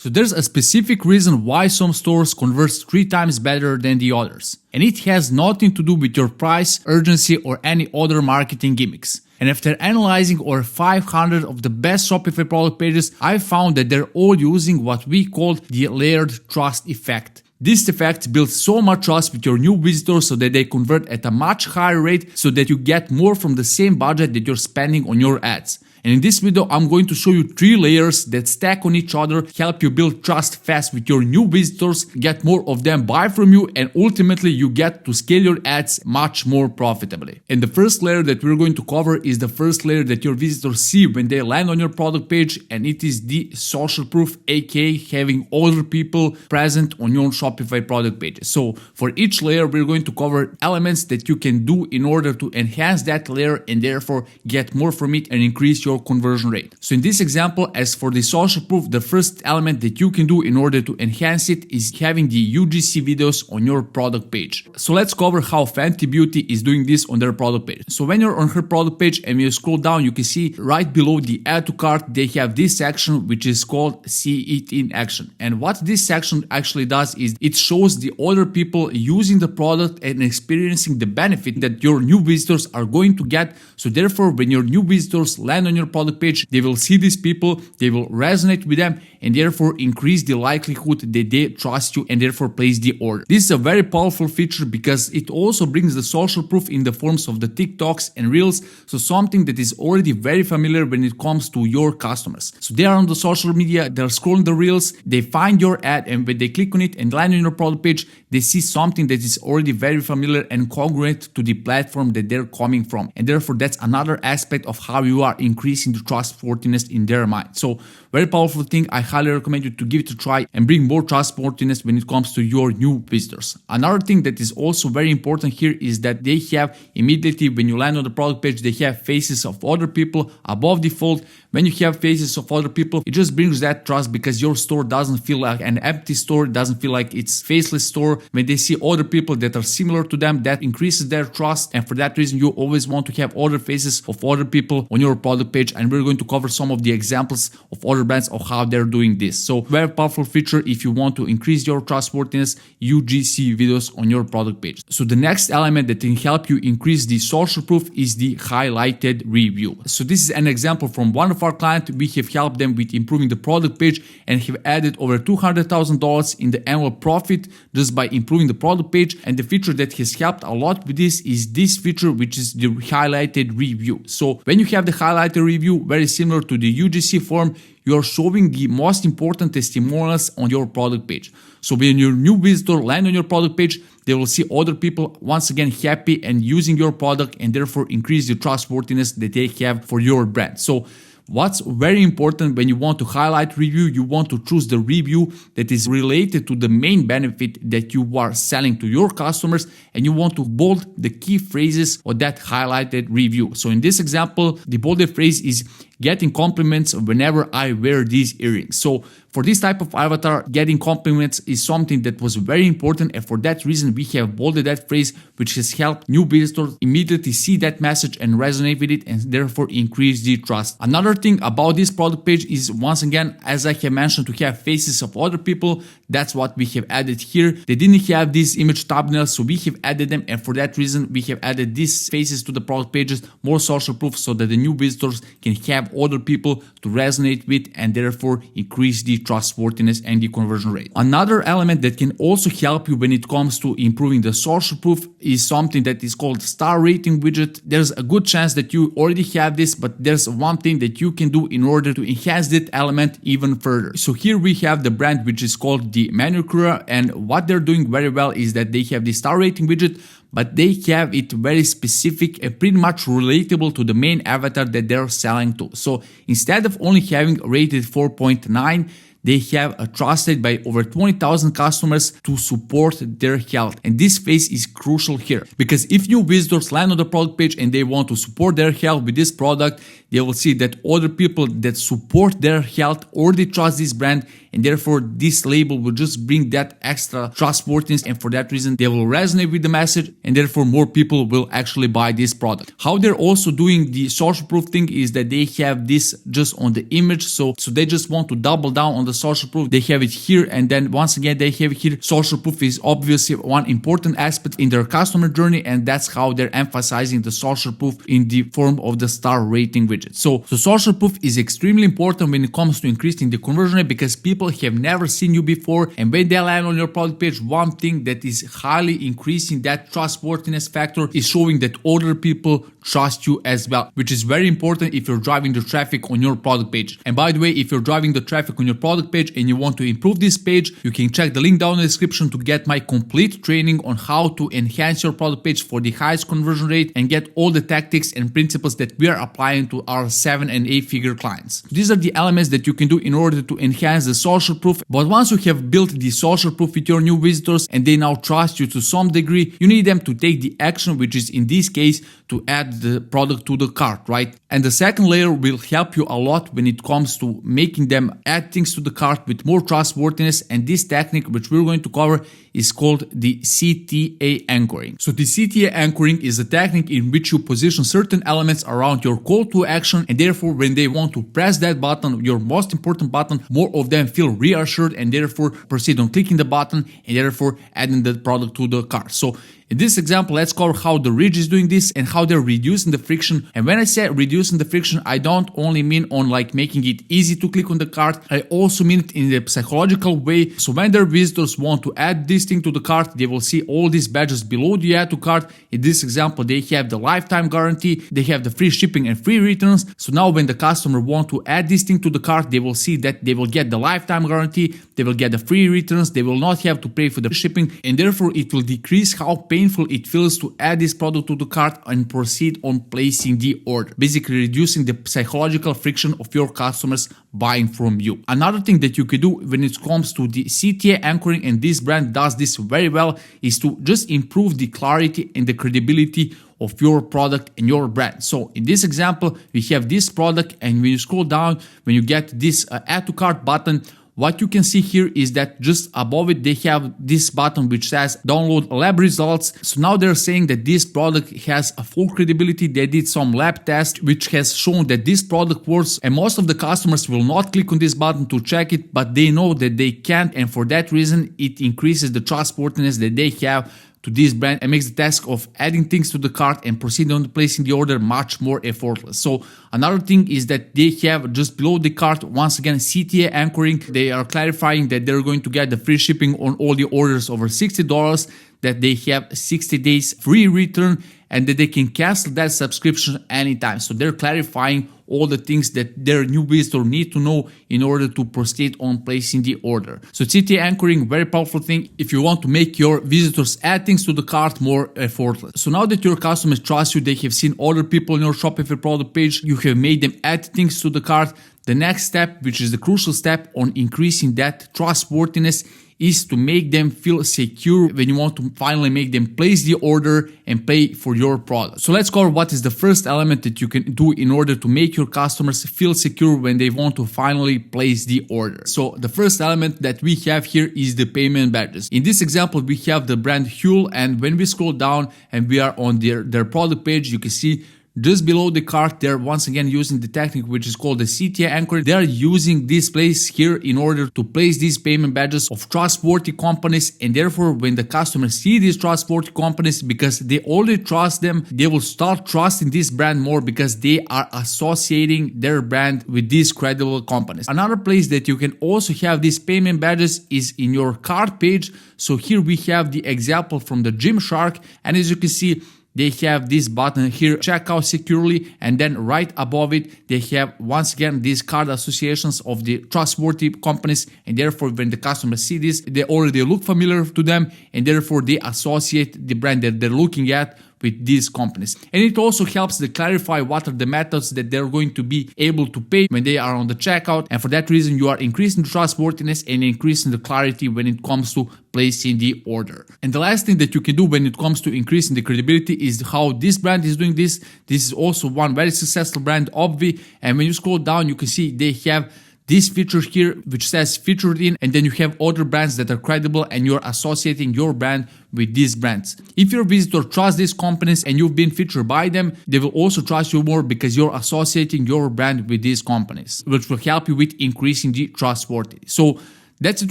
So there's a specific reason why some stores convert 3 times better than the others. And it has nothing to do with your price, urgency, or any other marketing gimmicks. And after analyzing over 500 of the best Shopify product pages, I found that they're all using what we call the layered trust effect. This effect builds so much trust with your new visitors so that they convert at a much higher rate so that you get more from the same budget that you're spending on your ads. And in this video, I'm going to show you 3 layers that stack on each other, help you build trust fast with your new visitors, get more of them buy from you, and ultimately you get to scale your ads much more profitably. And the first layer that we're going to cover is the first layer that your visitors see when they land on your product page, and it is the social proof, aka having other people present on your Shopify product pages. So for each layer, we're going to cover elements that you can do in order to enhance that layer and therefore get more from it and increase your conversion rate. So in this example, as for the social proof, the first element that you can do in order to enhance it is having the UGC videos on your product page. So let's cover how Fenty Beauty is doing this on their product page. So when you're on her product page and you scroll down, you can see right below the add to cart, they have this section which is called See It in Action. And what this section actually does is it shows the other people using the product and experiencing the benefit that your new visitors are going to get. So therefore, when your new visitors land on your product page, they will see these people, they will resonate with them, and therefore increase the likelihood that they trust you and therefore place the order. This is a very powerful feature because it also brings the social proof in the forms of the TikToks and Reels, so something that is already very familiar when it comes to your customers. So they are on the social media, they're scrolling the Reels, they find your ad, and when they click on it and land on your product page, they see something that is already very familiar and congruent to the platform that they're coming from. And therefore, that's another aspect of how you are increasing the trustworthiness in their mind. So very powerful thing. I highly recommend you to give it a try and bring more trustworthiness when it comes to your new visitors. Another thing that is also very important here is that they have immediately when you land on the product page, they have faces of other people above default. When you have faces of other people, it just brings that trust because your store doesn't feel like an empty store, it doesn't feel like it's faceless store. When they see other people that are similar to them, that increases their trust, and for that reason you always want to have other faces of other people on your product page, and we're going to cover some of the examples of other brands of how they're doing this. So very powerful feature if you want to increase your trustworthiness, UGC videos on your product page. So the next element that can help you increase the social proof is the highlighted review. So this is an example from one of our clients. We have helped them with improving the product page and have added over $200,000 in the annual profit just by improving the product page. And the feature that has helped a lot with this is this feature, which is the highlighted review. So when you have the highlighted review, very similar to the UGC form, you are showing the most important testimonials on your product page. So when your new visitor land on your product page, they will see other people once again happy and using your product, and therefore increase the trustworthiness that they have for your brand. So what's very important when you want to highlight review, you want to choose the review that is related to the main benefit that you are selling to your customers, and you want to bold the key phrases of that highlighted review. So in this example, the bolded phrase is getting compliments whenever I wear these earrings. So for this type of avatar, getting compliments is something that was very important, and for that reason we have bolded that phrase, which has helped new visitors immediately see that message and resonate with it, and therefore increase the trust. Another thing about this product page is, once again, as I have mentioned, to have faces of other people. That's what we have added here. They didn't have these image thumbnails, so we have added them, and for that reason we have added these faces to the product pages, more social proof, so that the new visitors can have other people to resonate with and therefore increase the trustworthiness and the conversion rate. Another element that can also help you when it comes to improving the social proof is something that is called star rating widget. There's a good chance that you already have this, but there's one thing that you can do in order to enhance that element even further. So here we have the brand which is called the Manicura, and what they're doing very well is that they have the star rating widget, but they have it very specific and pretty much relatable to the main avatar that they're selling to. So instead of only having rated 4.9, they have a trusted by over 20,000 customers to support their health. And this phase is crucial here, because if new visitors land on the product page and they want to support their health with this product, they will see that other people that support their health already trust this brand, and therefore this label will just bring that extra trustworthiness, and for that reason they will resonate with the message, and therefore more people will actually buy this product. How they're also doing the social proof thing is that they have this just on the image, so they just want to double down on the social proof, they have it here, and then once again they have it here. Social proof is obviously one important aspect in their customer journey, and that's how they're emphasizing the social proof in the form of the star rating widget. So social proof is extremely important when it comes to increasing the conversion rate, because people have never seen you before, and when they land on your product page, one thing that is highly increasing that trustworthiness factor is showing that other people trust you as well, which is very important if you're driving the traffic on your product page. And by the way, if you're driving the traffic on your product page and you want to improve this page, you can check the link down in the description to get my complete training on how to enhance your product page for the highest conversion rate and get all the tactics and principles that we are applying to our 7 and 8 figure clients. These are the elements that you can do in order to enhance the social proof. But once you have built the social proof with your new visitors and they now trust you to some degree, you need them to take the action, which is in this case to add the product to the cart, right? And the second layer will help you a lot when it comes to making them add things to the cart with more trustworthiness. And this technique, which we're going to cover, is called the CTA anchoring. So the CTA anchoring is a technique in which you position certain elements around your call to action, and therefore when they want to press that button, your most important button, more of them feel reassured and therefore proceed on clicking the button and therefore adding the product to the cart. So in this example, let's cover how the Ridge is doing this and how they're reducing the friction. And when I say reducing the friction, I don't only mean on like making it easy to click on the cart, I also mean it in the psychological way. So when their visitors want to add this thing to the cart, they will see all these badges below the add to cart. In this example, they have the lifetime guarantee, they have the free shipping and free returns. So now when the customer want to add this thing to the cart, they will see that they will get the lifetime guarantee, they will get the free returns, they will not have to pay for the shipping, and therefore it will decrease how painful it feels to add this product to the cart and proceed on placing the order, basically reducing the psychological friction of your customers buying from you. Another thing that you could do when it comes to the CTA anchoring, and this brand does this very well, is to just improve the clarity and the credibility of your product and your brand. So in this example, we have this product, and when you scroll down, when you get this add to cart button, what you can see here is that just above it, they have this button which says download lab results. So now they're saying that this product has a full credibility. They did some lab test which has shown that this product works, and most of the customers will not click on this button to check it, but they know that they can't, and for that reason it increases the trustworthiness that they have to this brand and makes the task of adding things to the cart and proceeding on placing the order much more effortless. So another thing is that they have just below the cart, once again, CTA anchoring. They are clarifying that they're going to get the free shipping on all the orders over $60, that they have 60 days free return, and that they can cancel that subscription anytime. So they're clarifying all the things that their new visitor need to know in order to proceed on placing the order. So CTA anchoring, very powerful thing if you want to make your visitors add things to the cart more effortless. So now that your customers trust you, they have seen other people on your Shopify product page, you have made them add things to the cart. The next step, which is the crucial step on increasing that trustworthiness, is to make them feel secure when you want to finally make them place the order and pay for your product. So let's cover what is the first element that you can do in order to make your customers feel secure when they want to finally place the order. So the first element that we have here is the payment badges. In this example, we have the brand Huel, and when we scroll down and we are on their product page, you can see just below the cart, they're once again using the technique which is called the CTA anchor. They are using this place here in order to place these payment badges of trustworthy companies, and therefore when the customers see these trustworthy companies, because they already trust them, they will start trusting this brand more because they are associating their brand with these credible companies. Another place that you can also have these payment badges is in your cart page. So here we have the example from the Gymshark, and as you can see, they have this button here, checkout securely, and then right above it, they have once again these card associations of the trustworthy companies, and therefore when the customers see this, they already look familiar to them, and therefore they associate the brand that they're looking at with these companies. And it also helps to clarify what are the methods that they're going to be able to pay when they are on the checkout, and for that reason you are increasing the trustworthiness and increasing the clarity when it comes to placing the order. And the last thing that you can do when it comes to increasing the credibility is how this brand is doing this. This is also one very successful brand, Obvi, and when you scroll down you can see they have this feature here which says featured in, and then you have other brands that are credible and you're associating your brand with these brands. If your visitor trusts these companies and you've been featured by them, they will also trust you more because you're associating your brand with these companies, which will help you with increasing the trustworthiness. So that's it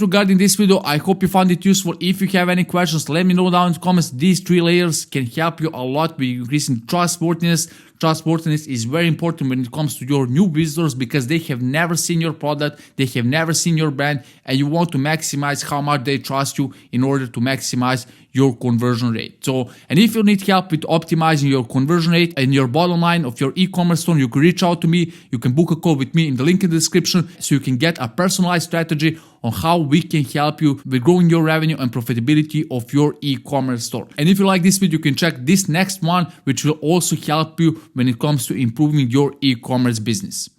regarding this video. I hope you found it useful. If you have any questions, let me know down in the comments. These 3 layers can help you a lot with increasing trustworthiness. Trustworthiness is very important when it comes to your new visitors because they have never seen your product, they have never seen your brand, and you want to maximize how much they trust you in order to maximize your conversion rate. So, and if you need help with optimizing your conversion rate and your bottom line of your e-commerce store, you can reach out to me. You can book a call with me in the link in the description so you can get a personalized strategy on how we can help you with growing your revenue and profitability of your e-commerce store. And if you like this video, you can check this next one, which will also help you when it comes to improving your e-commerce business.